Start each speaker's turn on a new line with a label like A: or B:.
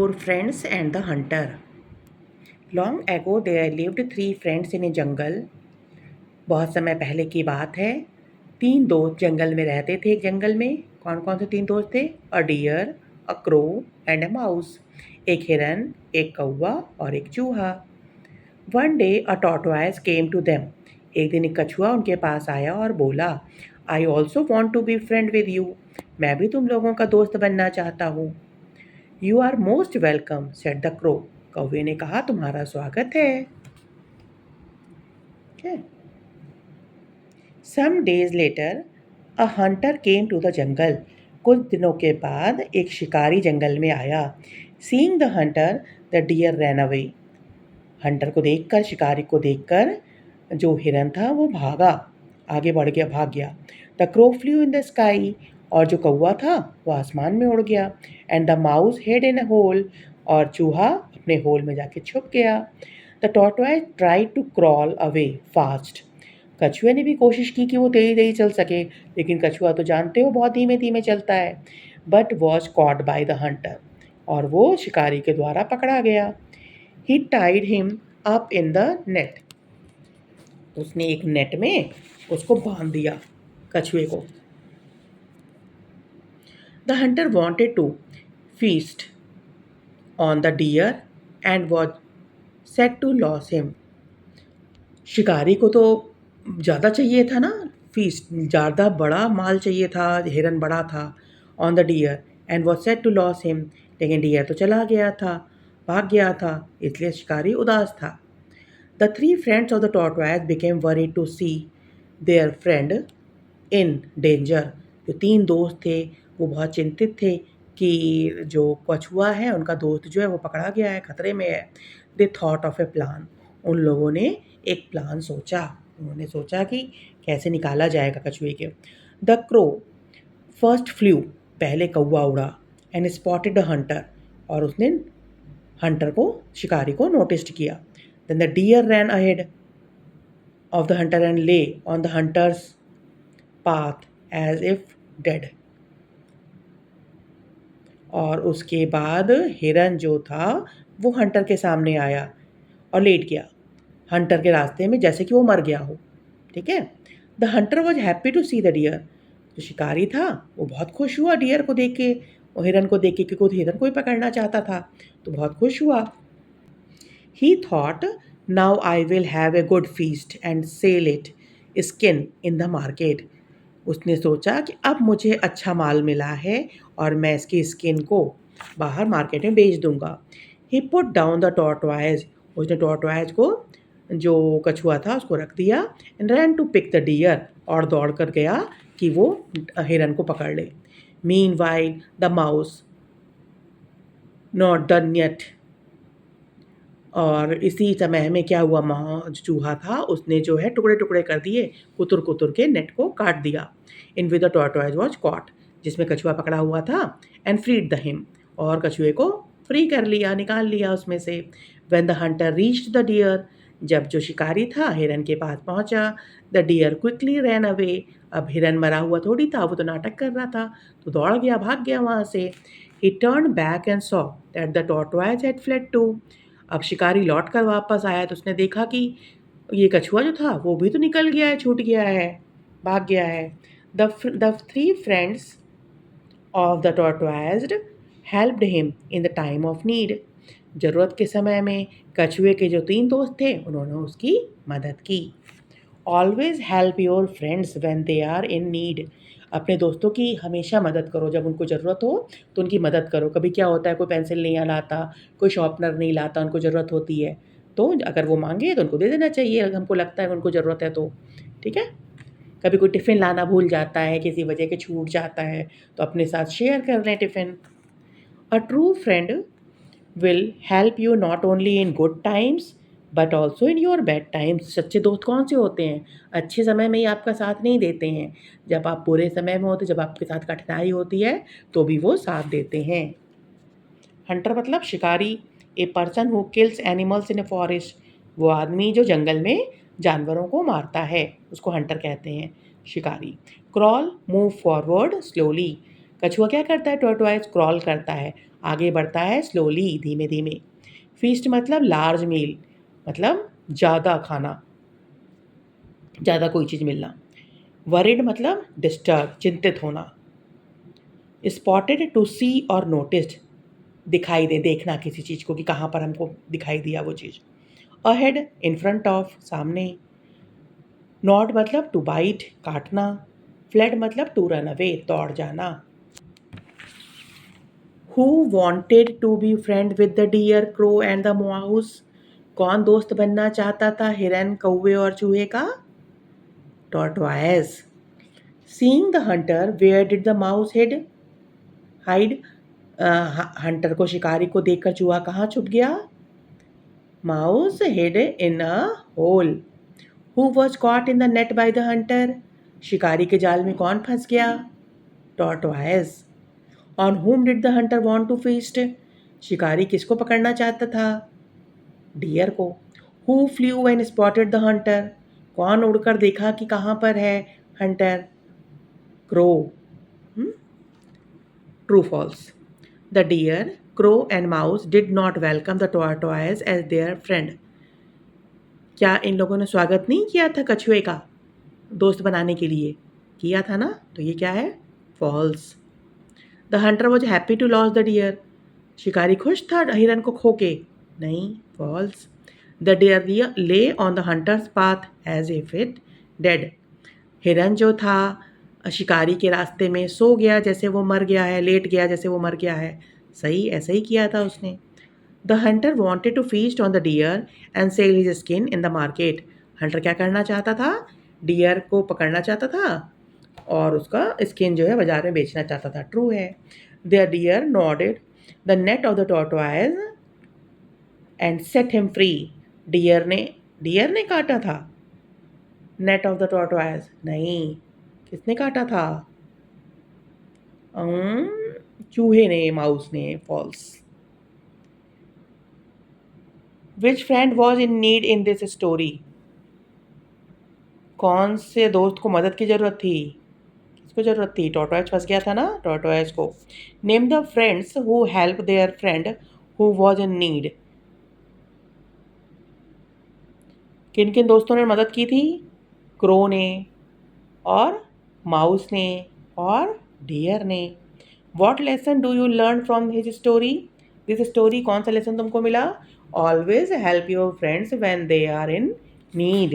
A: your friends and the hunter. Long ago there lived three friends in a jungle. बहुत समय पहले की बात है। तीन दोस्त जंगल में रहते थे। एक जंगल में कौन कौन से तीन दोस्त थे? A deer, a crow and a mouse. एक हिरन, एक कौवा और एक चूहा। One day a tortoise came to them. एक दिन एक कछुआ उनके पास आया और बोला, I also want to be friend with you. मैं भी तुम लोगों का दोस्त बनना चाहता हूँ। You are most welcome said the crow. कौवे ने कहा, तुम्हारा स्वागत है। Some days later a hunter came to the jungle. कुछ दिनों के बाद एक शिकारी जंगल में आया। Seeing the hunter the deer ran away. Hunter को देखकर, शिकारी को देखकर जो हिरन था वो भागा, आगे बढ़ गया, भाग गया। The crow flew in the sky. और जो कौवा था वो आसमान में उड़ गया। And the mouse hid in a hole. और चूहा अपने होल में जाके छुप गया। The tortoise tried to crawl away fast. कछुए ने भी कोशिश की कि वो तेजी तेजी चल सके, लेकिन कछुआ तो जानते हो बहुत धीमे धीमे चलता है। But was caught by the hunter. और वो शिकारी के द्वारा पकड़ा गया। He tied him up in the net. उसने एक नेट में उसको बांध दिया, कछुए को। The hunter wanted to feast on the deer and was set to loss him. शिकारी को तो ज़्यादा चाहिए था ना, फीस्ट ज़्यादा बड़ा माल चाहिए था, हिरन बड़ा था। On the deer and was set to loss him. लेकिन डियर तो चला गया था, भाग गया था, इसलिए शिकारी उदास था। The three friends of the tortoise became worried to see their friend in danger. जो तीन दोस्त थे वो बहुत चिंतित थे कि जो कछुआ है उनका दोस्त जो है वो पकड़ा गया है, खतरे में है। They thought of A plan. उन लोगों ने एक प्लान सोचा। उन्होंने सोचा कि कैसे निकाला जाएगा कछुए के। The crow first flew. पहले कौवा उड़ा। And spotted the hunter. और उसने हंटर को, शिकारी को नोटिस किया। Then the deer ran ahead of the hunter and lay on the hunter's path as if dead. और उसके बाद हिरन जो था वो हंटर के सामने आया और लेट गया हंटर के रास्ते में, जैसे कि वो मर गया हो। ठीक है। The hunter was happy to see the deer. जो शिकारी था वो बहुत खुश हुआ डियर को देख के और हिरन को देख के, क्योंकि वो हिरन को ही पकड़ना चाहता था, तो बहुत खुश हुआ। He thought, now I will have a good feast and sell it skin in the market. उसने सोचा कि अब मुझे अच्छा माल मिला है और मैं इसकी स्किन को बाहर मार्केट में बेच दूंगा। He put down the tortoise. उसने टॉर्टोइज को, जो कछुआ था, उसको रख दिया। And ran to pick the deer. और दौड़ कर गया कि वो हिरन को पकड़ ले। Meanwhile the mouse not done yet. और इसी समय में क्या हुआ, चूहा था उसने जो है टुकड़े टुकड़े कर दिए, कुतुर कुतुर के नेट को काट दिया। In with the tortoise was caught. जिसमें कछुआ पकड़ा हुआ था। And freed the him. और कछुए को फ्री कर लिया, निकाल लिया उसमें से। When the hunter reached the deer. जब जो शिकारी था हिरन के पास पहुंचा। The deer quickly ran away. अब हिरन मरा हुआ थोड़ी था, वो तो नाटक कर रहा था, तो दौड़ गया, भाग गया वहाँ से। He turn back and saw that the tortoise had fled too. अब शिकारी लौट कर वापस आया तो उसने देखा कि ये कछुआ जो था वो भी तो निकल गया है, छूट गया है, भाग गया है। The three friends of the tortoise helped him in the time of need. ज़रूरत के समय में कछुए के जो तीन दोस्त थे उन्होंने उसकी मदद की। Always help your friends when they are in need. अपने दोस्तों की हमेशा मदद करो, जब उनको ज़रूरत हो तो उनकी मदद करो। कभी क्या होता है, कोई पेंसिल नहीं लाता, कोई शॉर्पनर नहीं लाता, उनको ज़रूरत होती है, तो अगर वो मांगे तो उनको दे देना चाहिए, अगर हमको लगता है उनको ज़रूरत है तो। ठीक है। कभी कोई टिफ़िन लाना भूल जाता है, किसी वजह के छूट जाता है, तो अपने साथ शेयर कर लें tiffin. A true friend will help you not only in good times but also in your bad times. सच्चे दोस्त कौन से होते हैं? अच्छे समय में ही आपका साथ नहीं देते हैं, जब आप बुरे समय में होते, जब आपके साथ कठिनाई होती है तो भी वो साथ देते हैं। हंटर मतलब शिकारी। A person who kills animals in a forest. वो आदमी जो जंगल में जानवरों को मारता है उसको हंटर कहते हैं, शिकारी। Crawl move forward slowly. कछुआ क्या करता है? टॉर्टोइज क्रॉल करता है, आगे बढ़ता है स्लोली, धीमे धीमे। फीस्ट मतलब लार्ज मील, मतलब ज़्यादा खाना, ज़्यादा कोई चीज़ मिलना। वरिड मतलब डिस्टर्ब, चिंतित होना। स्पॉटेड टू सी और नोटिस्ड, दिखाई दे, देखना किसी चीज़ को कि कहाँ पर हमको दिखाई दिया वो चीज़। अहेड इन फ्रंट ऑफ, सामने। नॉड मतलब टू बाइट, काटना। फ्लेड मतलब टू रन अवे, दौड़ जाना। Who wanted to be friend with the deer, crow and the mouse, कौन दोस्त बनना चाहता था हिरन, कौवे और चूहे का? Tortoise. Seeing the hunter, where did the mouse hide, hunter को, शिकारी को देखकर चूहा कहाँ छुप गया? Mouse hid in a hole. Who was caught in the net by the hunter, शिकारी के जाल में कौन फंस गया? Tortoise. On whom did the hunter want to feast, शिकारी किसको पकड़ना चाहता था? डियर को। Who flew when spotted the hunter, कौन उड़कर देखा कि कहाँ पर है hunter? Crow. True false. The deer, crow and mouse did not welcome the tortoise as their friend, क्या इन लोगों ने स्वागत नहीं किया था कछुए का दोस्त बनाने के लिए? किया था ना, तो ये क्या है? False. The hunter was happy to lose the deer, शिकारी खुश था हिरन को खो के? नहीं, false. The deer lay on the hunter's path as if it dead, हिरन जो था शिकारी के रास्ते में सो गया जैसे वो मर गया है, लेट गया जैसे वो मर गया है। सही, ऐसा ही किया था उसने। The hunter wanted to feast on the deer and sell his skin in the market, hunter क्या करना चाहता था? डियर को पकड़ना चाहता था और उसका स्किन जो है बाजार में बेचना चाहता था। ट्रू है। The deer nodded the net of the tortoise and set him free, deer ने काटा था नेट ऑफ द टॉर्टोइज? नहीं, किसने काटा था? चूहे ने, माउस ने। False. Which friend was in need in this story, कौन से दोस्त को मदद की ज़रूरत थी? किसको ज़रूरत थी? टॉर्टोइज फंस गया था ना, टॉर्टोइज को। Name the friends who help there friend who was in need, किन किन दोस्तों ने मदद की थी? क्रो ने और माउस ने और डियर ने। What lesson do you learn from his story, this story, कौन सा लेसन तुमको मिला? Always help your friends when they are in need.